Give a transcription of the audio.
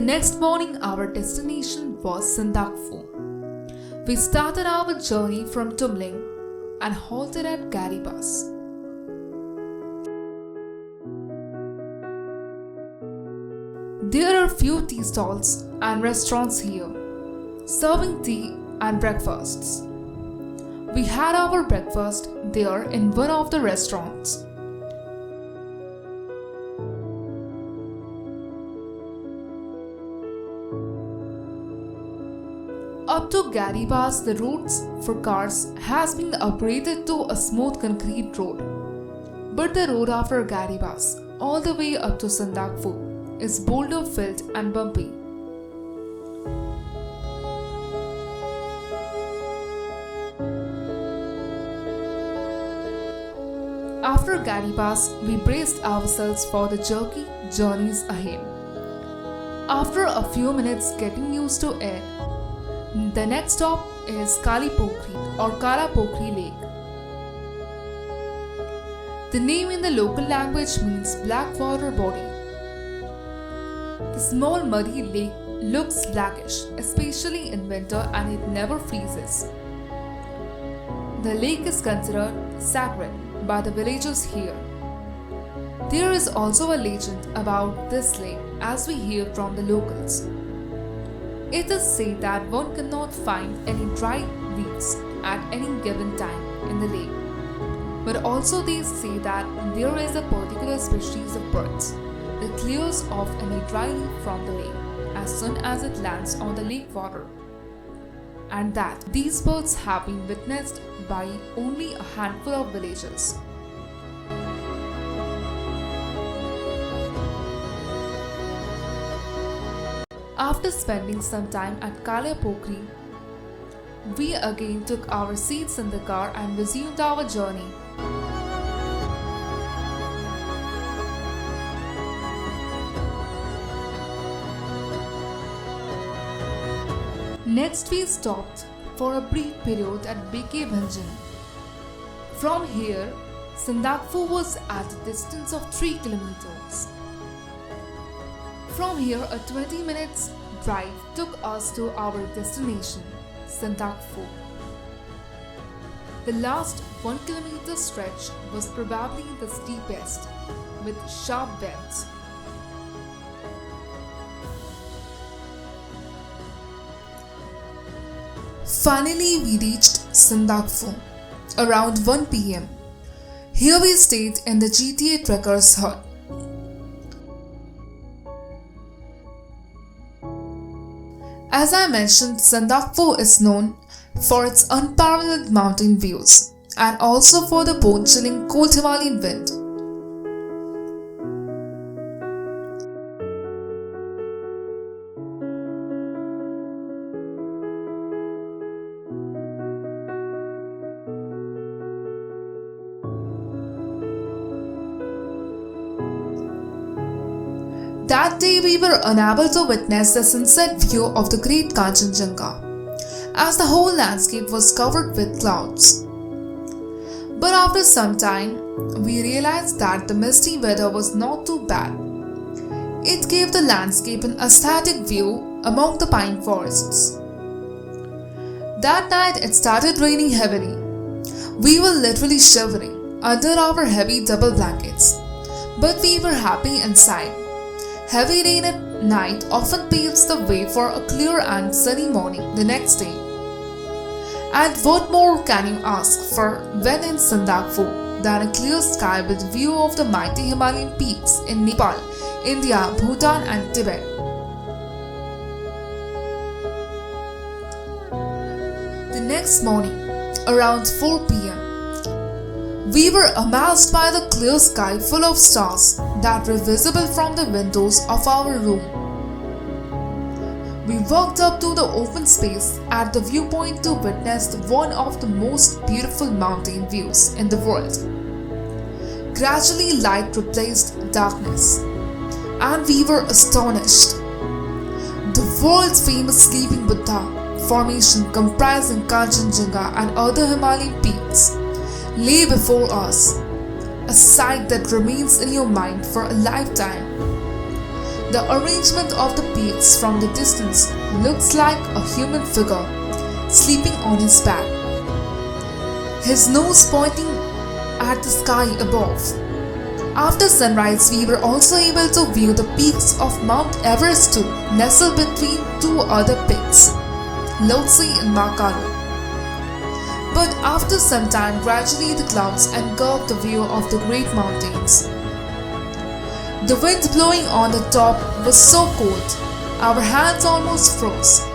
The next morning, our destination was Sandakphu. We started our journey from Tumling and halted at Garibas. There are few tea stalls and restaurants here, serving tea and breakfasts. We had our breakfast there in one of the restaurants. Up to Garibas, the roads for cars has been upgraded to a smooth concrete road. But the road after Garibas, all the way up to Sandakphu, is boulder filled and bumpy. After Garibas, we braced ourselves for the jerky journeys ahead. After a few minutes getting used to it, the next stop is Kalipokhri or Kalipokhri Lake. The name in the local language means black water body. The small muddy lake looks blackish, especially in winter, and it never freezes. The lake is considered sacred by the villagers here. There is also a legend about this lake, as we hear from the locals. It is said that one cannot find any dry weeds at any given time in the lake. But also they say that there is a particular species of birds that clears off any dry leaf from the lake as soon as it lands on the lake water. And that these birds have been witnessed by only a handful of villagers. After spending some time at Kalipokhri, we again took our seats in the car and resumed our journey. Next we stopped for a brief period at Maneybhanjan. From here, Sandakphu was at a distance of 3 kilometers. From here, a 20 minutes drive took us to our destination, Sandakphu. The last 1 kilometer stretch was probably the steepest, with sharp bends. Finally, we reached Sandakphu around 1 p.m. Here we stayed in the GTA Trekkers hut. As I mentioned, Sandakphu is known for its unparalleled mountain views and also for the bone-chilling cold Himalayan wind. That day we were unable to witness the sunset view of the great Kanchenjunga, as the whole landscape was covered with clouds. But after some time, we realized that the misty weather was not too bad. It gave the landscape an aesthetic view among the pine forests. That night it started raining heavily. We were literally shivering under our heavy double blankets, but we were happy inside. Heavy rain at night often paves the way for a clear and sunny morning the next day. And what more can you ask for when in Sandakphu than a clear sky with view of the mighty Himalayan peaks in Nepal, India, Bhutan and Tibet. The next morning, around 4 p.m., we were amazed by the clear sky full of stars that were visible from the windows of our room. We walked up to the open space at the viewpoint to witness one of the most beautiful mountain views in the world. Gradually, light replaced darkness, and we were astonished. The world's famous Sleeping Buddha formation comprising Kanchenjunga and other Himalayan peaks lay before us, a sight that remains in your mind for a lifetime. The arrangement of the peaks from the distance looks like a human figure sleeping on his back, his nose pointing at the sky above. After sunrise, we were also able to view the peaks of Mount Everest too, nestled between two other peaks, Lhotse and Makalu. But after some time, gradually the clouds engulfed the view of the great mountains. The wind blowing on the top was so cold, our hands almost froze.